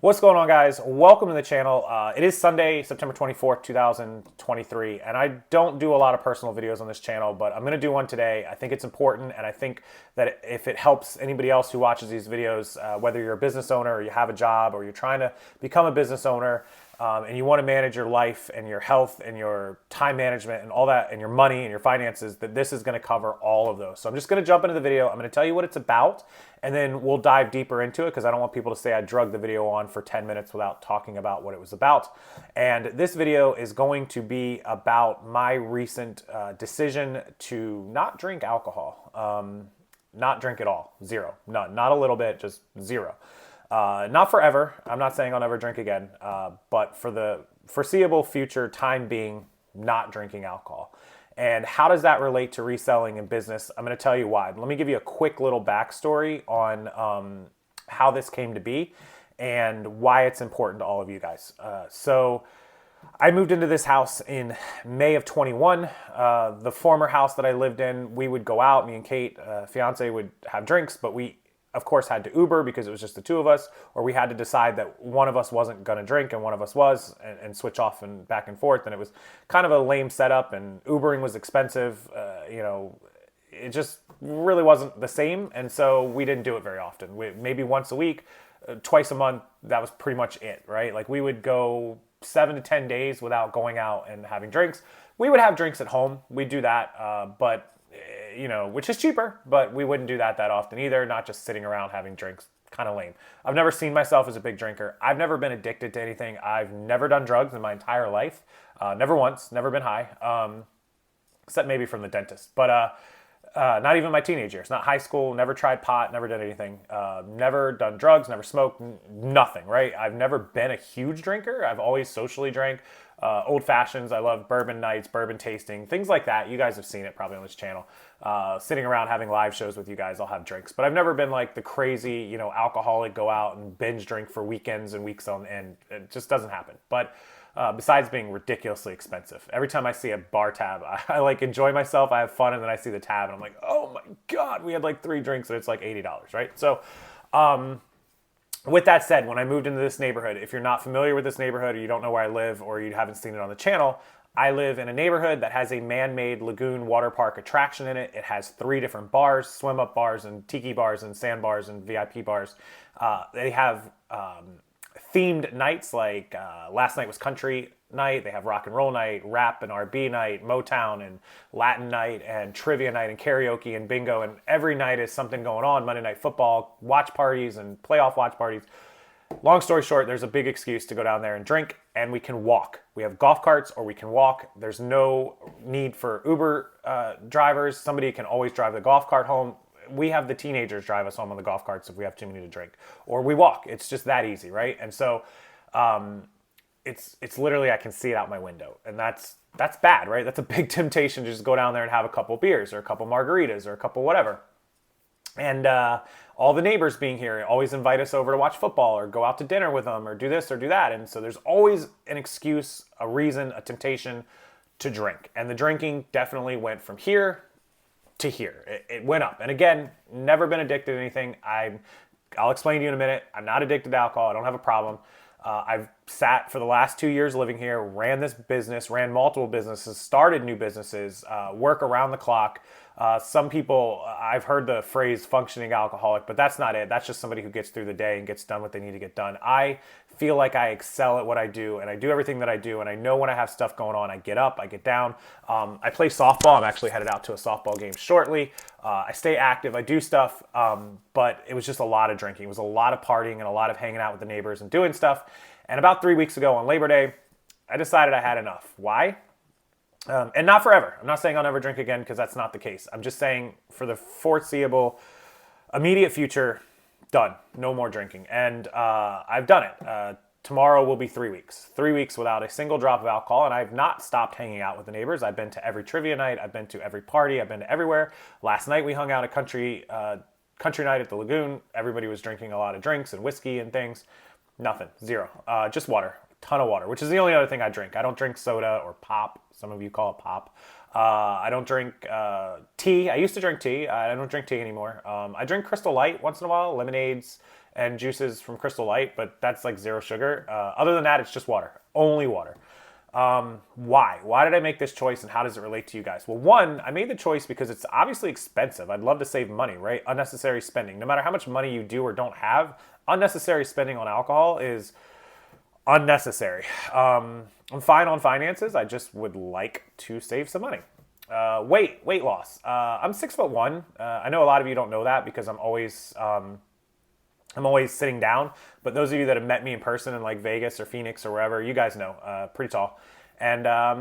What's going on, guys? Welcome to the channel. It is Sunday, September 24th, 2023, and I don't do a lot of personal videos on this channel, but I'm going to do one today. I think it's important, and I think that if it helps anybody else who watches these videos, whether you're a business owner or you have a job or you're trying to become a business owner, and you want to manage your life and your health and your time management and all that and your money and your finances, that this is going to cover all of those. So I'm just going to jump into the video. I'm going to tell you what it's about, and then we'll dive deeper into it because I don't want people to say I drug the video on for 10 minutes without talking about what it was about. And this video is going to be about my recent decision to not drink alcohol. Not drink at all. Zero. None. Not a little bit, just zero. Not forever. I'm not saying I'll never drink again, but for the foreseeable future time being, not drinking alcohol. And how does that relate to reselling in business? I'm going to tell you why. Let me give you a quick little backstory on how this came to be and why it's important to all of you guys. So I moved into this house in May of 21. The former house that I lived in, we would go out, me and Kate, fiance, would have drinks, but we of course had to Uber because it was just the two of us, or we had to decide that one of us wasn't going to drink and one of us was, and switch off and back and forth. And it was kind of a lame setup, and Ubering was expensive. It just really wasn't the same. And so we didn't do it very often. Maybe once a week, twice a month, that was pretty much it, right? Like we would go 7 to 10 days without going out and having drinks. We would have drinks at home. We'd do that, but which is cheaper, but we wouldn't do that often either, not just sitting around having drinks. Kind of lame. I've never seen myself as a big drinker. I've never been addicted to anything. I've never done drugs in my entire life. Never once, never been high, except maybe from the dentist. But not even my teenage years, not high school, never tried pot, never did anything, never done drugs, never smoked, nothing, right? I've never been a huge drinker. I've always socially drank. Old fashions. I love bourbon nights, bourbon tasting, things like that. You guys have seen it probably on this channel. Sitting around having live shows with you guys, I'll have drinks. But I've never been like the crazy, alcoholic, go out and binge drink for weekends and weeks on end. It just doesn't happen. But besides being ridiculously expensive, every time I see a bar tab, I like enjoy myself, I have fun, and then I see the tab and I'm like, oh my God, we had like 3 drinks and it's like $80, right? So, with that said, when I moved into this neighborhood, if you're not familiar with this neighborhood or you don't know where I live or you haven't seen it on the channel, I live in a neighborhood that has a man-made lagoon water park attraction in it. It has 3 different bars, swim-up bars and tiki bars and sand bars and VIP bars. They have themed nights like last night was country night. They have rock and roll night, rap and R&B night, Motown and Latin night, and trivia night and karaoke and bingo. And every night is something going on. Monday Night Football, watch parties and playoff watch parties. Long story short, there's a big excuse to go down there and drink, and we can walk. We have golf carts or we can walk. There's no need for Uber drivers. Somebody can always drive the golf cart home. We have the teenagers drive us home on the golf carts if we have too many to drink, or we walk. It's just that easy, right? And so it's literally, I can see it out my window, and that's bad, right? That's a big temptation to just go down there and have a couple beers or a couple margaritas or a couple whatever. And all the neighbors being here always invite us over to watch football or go out to dinner with them or do this or do that. And so there's always an excuse, a reason, a temptation to drink. And the drinking definitely went from here to here. It went up. And again, never been addicted to anything. I'll explain to you in a minute. I'm not addicted to alcohol. I don't have a problem. I've sat for the last 2 years living here, ran this business, ran multiple businesses, started new businesses, work around the clock. Some people, I've heard the phrase functioning alcoholic, but that's not it. That's just somebody who gets through the day and gets done what they need to get done. I feel like I excel at what I do, and I do everything that I do, and I know when I have stuff going on, I get up, I get down. I play softball. I'm actually headed out to a softball game shortly. I stay active. I do stuff, but it was just a lot of drinking. It was a lot of partying and a lot of hanging out with the neighbors and doing stuff. And about 3 weeks ago on Labor Day, I decided I had enough. Why? And not forever. I'm not saying I'll never drink again because that's not the case. I'm just saying for the foreseeable, immediate future, done. No more drinking. And I've done it. Tomorrow will be 3 weeks. 3 weeks without a single drop of alcohol, and I've not stopped hanging out with the neighbors. I've been to every trivia night. I've been to every party. I've been to everywhere. Last night we hung out at country night at the lagoon. Everybody was drinking a lot of drinks and whiskey and things. Nothing. Zero. Just water. Ton of water, which is the only other thing I drink. I don't drink soda or pop. Some of you call it pop. I don't drink tea. I used to drink tea. I don't drink tea anymore. I drink Crystal Light once in a while, lemonades and juices from Crystal Light, but that's like zero sugar. Other than that, it's just water, only water. Why? Why did I make this choice, and how does it relate to you guys? Well, one, I made the choice because it's obviously expensive. I'd love to save money, right? Unnecessary spending. No matter how much money you do or don't have, unnecessary spending on alcohol is unnecessary. I'm fine on finances. I just would like to save some money. Weight loss. I'm 6'1". I know a lot of you don't know that because I'm always sitting down, but those of you that have met me in person in like Vegas or Phoenix or wherever, you guys know, pretty tall. And a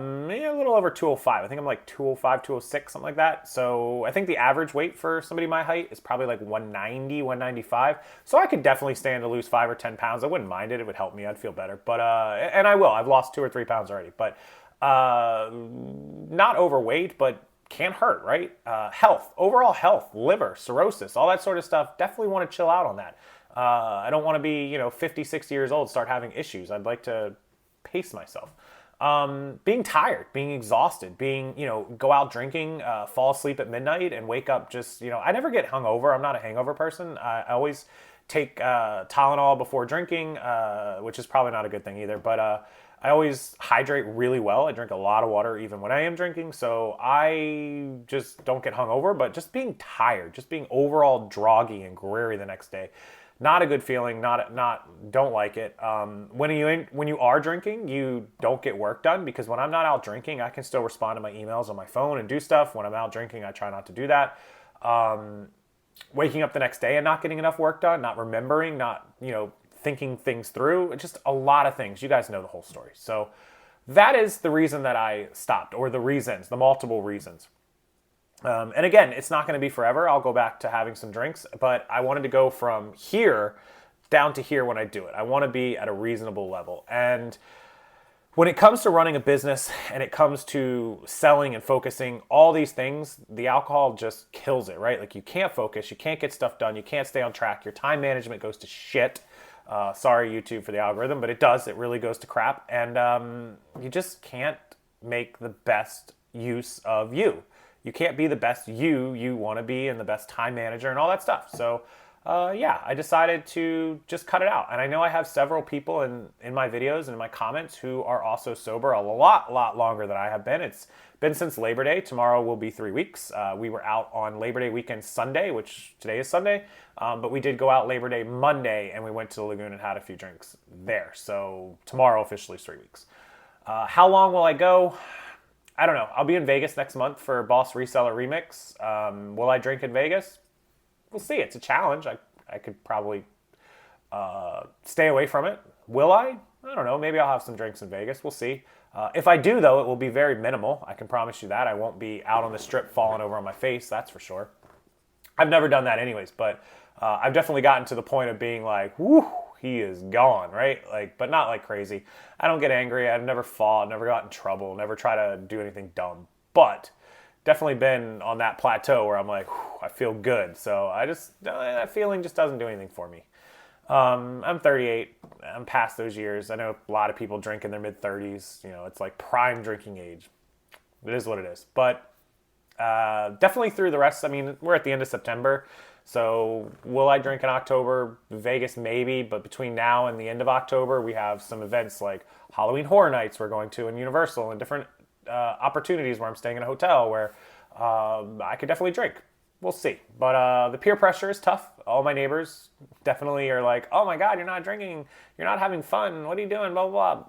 little over 205. I think I'm like 205, 206, something like that. So I think the average weight for somebody my height is probably like 190, 195. So I could definitely stand to lose 5 or 10 pounds. I wouldn't mind it. It would help me. I'd feel better. But and I will. I've lost 2 or 3 pounds already. But not overweight, but can't hurt, right? Health, overall health, liver, cirrhosis, all that sort of stuff. Definitely want to chill out on that. I don't want to be, 50, 60 years old, start having issues. I'd like to pace myself. Being tired, being exhausted, go out drinking, fall asleep at midnight and wake up just, I never get hungover. I'm not a hangover person. I always take Tylenol before drinking, which is probably not a good thing either. But I always hydrate really well. I drink a lot of water even when I am drinking. So I just don't get hungover, but just being tired, just being overall droggy and dreary the next day. Not a good feeling. Don't like it. When you are drinking, you don't get work done because when I'm not out drinking, I can still respond to my emails on my phone and do stuff. When I'm out drinking, I try not to do that. Waking up the next day and not getting enough work done, not remembering, not thinking things through, just a lot of things. You guys know the whole story. So that is the reason that I stopped, or the multiple reasons. And again, it's not going to be forever. I'll go back to having some drinks, but I wanted to go from here down to here when I do it. I want to be at a reasonable level. And when it comes to running a business and it comes to selling and focusing, all these things, the alcohol just kills it, right? Like you can't focus, you can't get stuff done, you can't stay on track, your time management goes to shit. Sorry, YouTube, for the algorithm, but it does. It really goes to crap. And you just can't make the best use of you. You can't be the best you want to be and the best time manager and all that stuff. So I decided to just cut it out. And I know I have several people in my videos and in my comments who are also sober a lot longer than I have been. It's been since Labor Day. Tomorrow will be 3 weeks. We were out on Labor Day weekend Sunday, which today is Sunday. But we did go out Labor Day Monday, and we went to the lagoon and had a few drinks there. So tomorrow officially is 3 weeks. How long will I go? I don't know. I'll be in Vegas next month for Boss Reseller Remix. Will I drink in Vegas? We'll see. It's a challenge. I could probably stay away from it. Will I? I don't know. Maybe I'll have some drinks in Vegas. We'll see. If I do, though, it will be very minimal. I can promise you that. I won't be out on the strip falling over on my face. That's for sure. I've never done that anyways, but I've definitely gotten to the point of being like, whoo, he is gone, right? But not like crazy. I don't get angry. I've never fought, never got in trouble, never try to do anything dumb. But definitely been on that plateau where I'm like, I feel good. So that feeling just doesn't do anything for me. I'm 38. I'm past those years. I know a lot of people drink in their mid-30s. It's like prime drinking age. It is what it is. But definitely through the rest. I mean, we're at the end of September. So will I drink in October? Vegas, maybe. But between now and the end of October, we have some events like Halloween Horror Nights we're going to in Universal and different opportunities where I'm staying in a hotel where I could definitely drink. We'll see. But the peer pressure is tough. All my neighbors definitely are like, oh my God, you're not drinking. You're not having fun. What are you doing? Blah, blah,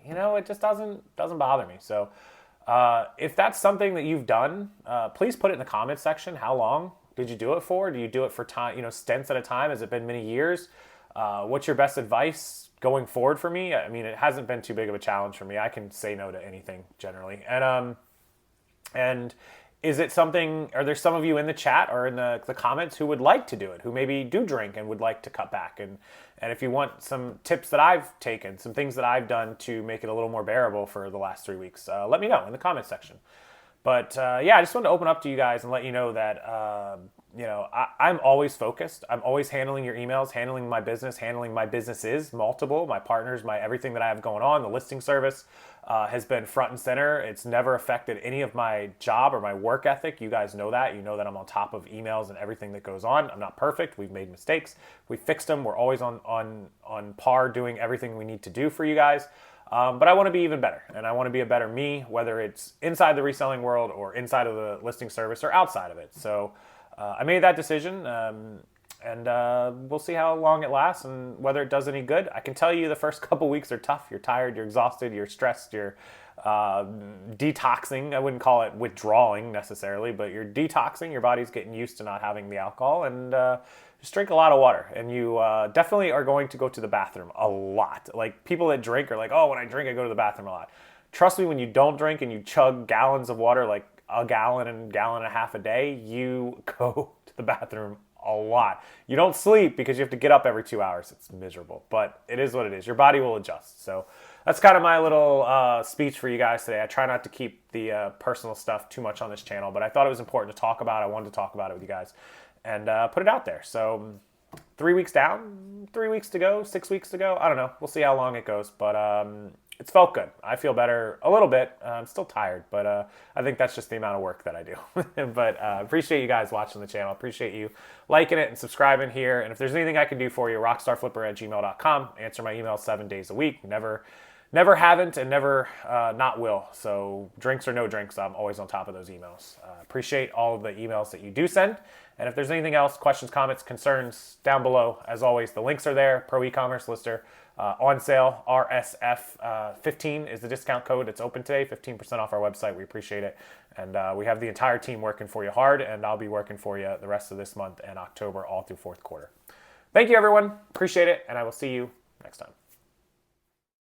blah. It just doesn't bother me. So if that's something that you've done, please put it in the comments section. How long did you do it for? Do you do it for time, stints at a time? Has it been many years? What's your best advice going forward for me? I mean, it hasn't been too big of a challenge for me. I can say no to anything generally. And is it something, are there some of you in the chat or in the comments who would like to do it, who maybe do drink and would like to cut back? And if you want some tips that I've taken, some things that I've done to make it a little more bearable for the last 3 weeks, let me know in the comments section. But I just wanted to open up to you guys and let you know that, I'm always focused. I'm always handling your emails, handling my business, handling my businesses, multiple, my partners, my everything that I have going on. The listing service has been front and center. It's never affected any of my job or my work ethic. You guys know that. You know that I'm on top of emails and everything that goes on. I'm not perfect. We've made mistakes. We fixed them. We're always on par doing everything we need to do for you guys. But I want to be even better, and I want to be a better me, whether it's inside the reselling world or inside of the listing service or outside of it. So I made that decision, and we'll see how long it lasts and whether it does any good. I can tell you the first couple weeks are tough. You're tired, you're exhausted, you're stressed, you're detoxing. I wouldn't call it withdrawing necessarily, but you're detoxing. Your body's getting used to not having the alcohol, and just drink a lot of water. And you definitely are going to go to the bathroom a lot. Like, people that drink are like, oh, when I drink, I go to the bathroom a lot. Trust me, when you don't drink and you chug gallons of water, like a gallon and a half a day, you go to the bathroom a lot. You don't sleep because you have to get up every 2 hours. It's miserable, but it is what it is. Your body will adjust. So that's kind of my little speech for you guys today. I try not to keep the personal stuff too much on this channel, but I thought it was important to talk about. I wanted to talk about it with you guys and put it out there. So 3 weeks down, 3 weeks to go, 6 weeks to go. I don't know. We'll see how long it goes, but it's felt good. I feel better a little bit. I'm still tired, but I think that's just the amount of work that I do. But appreciate you guys watching the channel. Appreciate you liking it and subscribing here. And if there's anything I can do for you, rockstarflipper@gmail.com. Answer my emails 7 days a week. Never haven't and never not will. So drinks or no drinks, I'm always on top of those emails. Appreciate all of the emails that you do send. And if there's anything else, questions, comments, concerns, down below, as always, the links are there. ProEcommerce Lister on sale. RSF 15 is the discount code. It's open today, 15% off our website. We appreciate it. And we have the entire team working for you hard, and I'll be working for you the rest of this month and October all through fourth quarter. Thank you, everyone. Appreciate it, and I will see you next time.